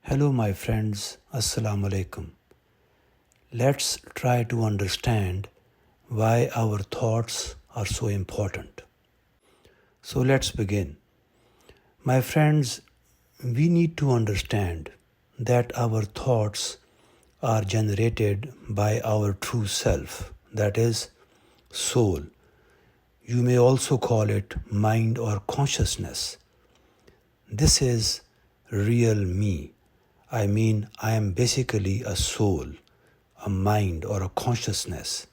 Hello, my friends. Assalamu alaikum. Let's try to understand why our thoughts are so important. So, let's begin. My friends, we need to understand that our thoughts are generated by our true self, that is, soul. You may also call it mind or consciousness. This is real me. I am basically a soul, a mind, or a consciousness.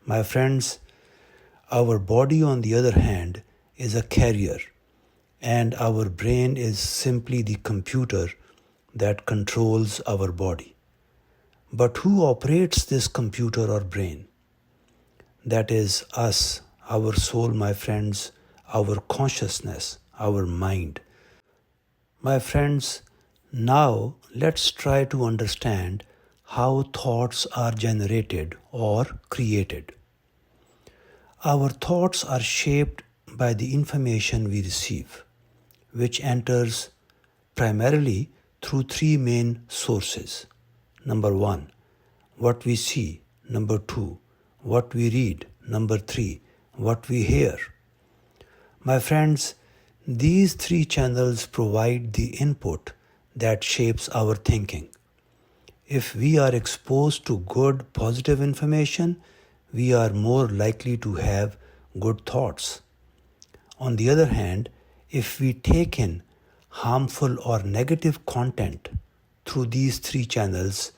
My friends, our body, on the other hand, is a carrier, and our brain is simply the computer that controls our body. But who operates this computer or brain? That is us, our soul, my friends, our consciousness, our mind. My friends, now let's try to understand how thoughts are generated or created. Our thoughts are shaped by the information we receive, which enters primarily through three main sources. Number one, what we see. Number two, what we read. Number three, what we hear. My friends, these three channels provide the input that shapes our thinking. If we are exposed to good, positive information, we are more likely to have good thoughts. On the other hand, if we take in harmful or negative content through these three channels,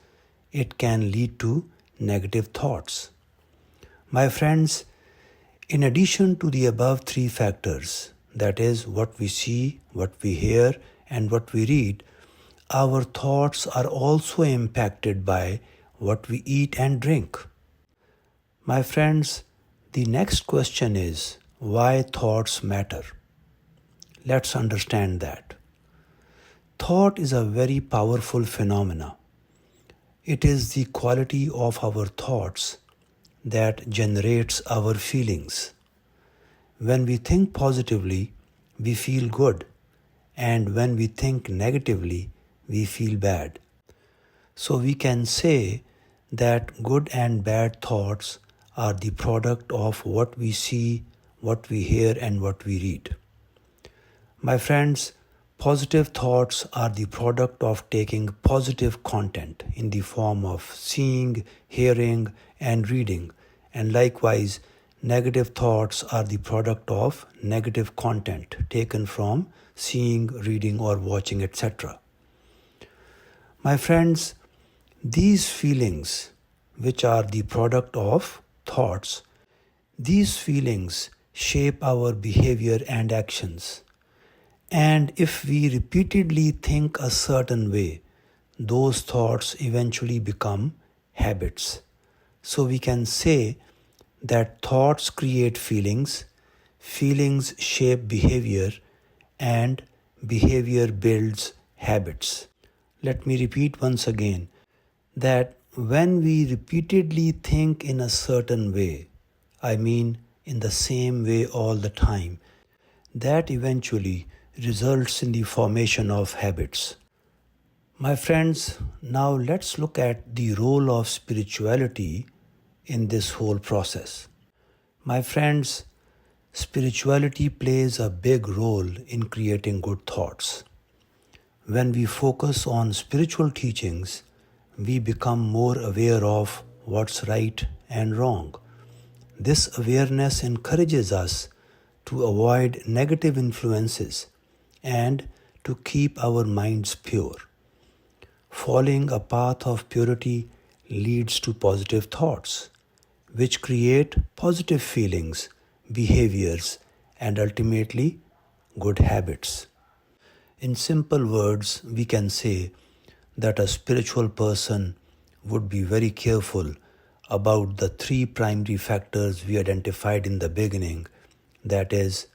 it can lead to negative thoughts. My friends, in addition to the above three factors, that is, what we see, what we hear, and what we read, our thoughts are also impacted by what we eat and drink. My friends, the next question is why thoughts matter. Let's understand that. Thought is a very powerful phenomena. It is the quality of our thoughts that generates our feelings. When we think positively, we feel good, and when we think negatively, we feel bad. So we can say that good and bad thoughts are the product of what we see, what we hear, and what we read. My friends, positive thoughts are the product of taking positive content in the form of seeing, hearing, and reading, and likewise, negative thoughts are the product of negative content taken from seeing, reading, or watching, etc. My friends, these feelings, which are the product of thoughts, these feelings shape our behavior and actions. And if we repeatedly think a certain way, those thoughts eventually become habits. So we can say that thoughts create feelings, feelings shape behavior, and behavior builds habits. Let me repeat once again that when we repeatedly think in a certain way, in the same way all the time, that eventually results in the formation of habits. My friends, now let's look at the role of spirituality in this whole process. My friends, spirituality plays a big role in creating good thoughts. When we focus on spiritual teachings, we become more aware of what's right and wrong. This awareness encourages us to avoid negative influences and to keep our minds pure. Following a path of purity leads to positive thoughts, which create positive feelings, behaviors, and ultimately good habits. In simple words, we can say that a spiritual person would be very careful about the three primary factors we identified in the beginning. That is,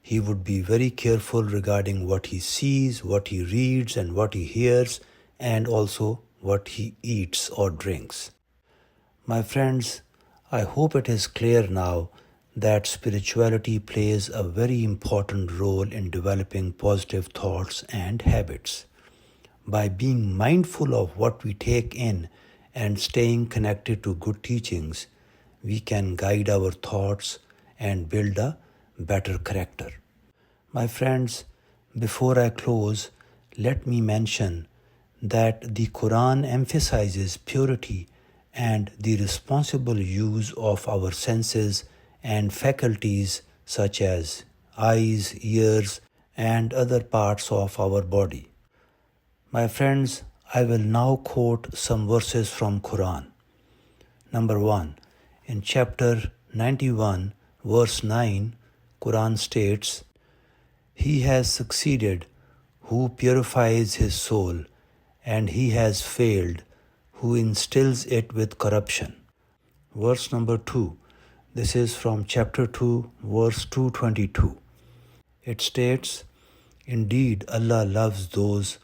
he would be very careful regarding what he sees, what he reads, and what he hears, and also what he eats or drinks. My friends, I hope it is clear now that spirituality plays a very important role in developing positive thoughts and habits. by being mindful of what we take in and staying connected to good teachings, we can guide our thoughts and build a better character. My friends, before I close, let me mention that the Quran emphasizes purity and the responsible use of our senses and faculties such as eyes, ears, and other parts of our body. My friends, I will now quote some verses from Quran. Number 1. In chapter 91, verse 9, Quran states, "He has succeeded who purifies his soul, and he has failed who instills it with corruption." Verse number 2. This is from chapter 2, verse 222. It states, "Indeed, Allah loves those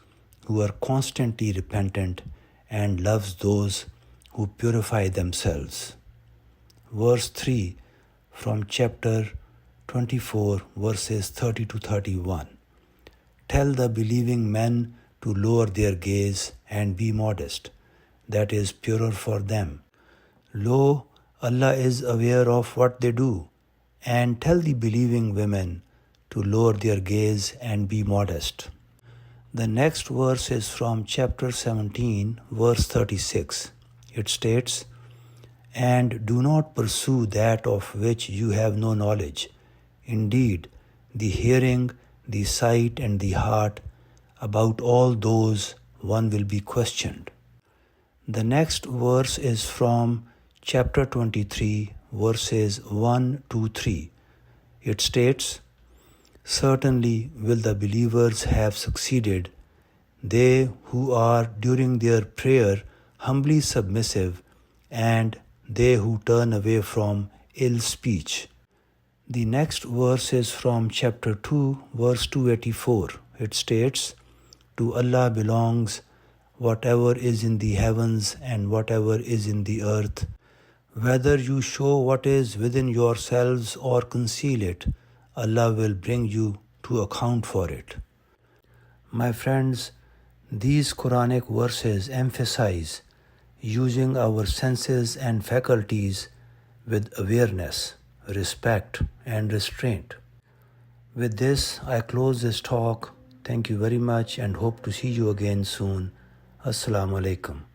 who are constantly repentant and loves those who purify themselves." Verse 3 from chapter 24, verses 30 to 31. "Tell the believing men to lower their gaze and be modest. That is purer for them. Lo, Allah is aware of what they do. And tell the believing women to lower their gaze and be modest." The next verse is from chapter 17, verse 36. It states, "And do not pursue that of which you have no knowledge. Indeed, the hearing, the sight, and the heart, about all those one will be questioned." The next verse is from chapter 23, verses 1 to 3. It states, "Certainly will the believers have succeeded, they who are during their prayer humbly submissive, and they who turn away from ill speech." The next verse is from chapter 2, verse 284. It states, "To Allah belongs whatever is in the heavens and whatever is in the earth. Whether you show what is within yourselves or conceal it, Allah will bring you to account for it." My friends, these Quranic verses emphasize using our senses and faculties with awareness, respect, and restraint. With this, I close this talk. Thank you very much and hope to see you again soon. Assalamu alaikum.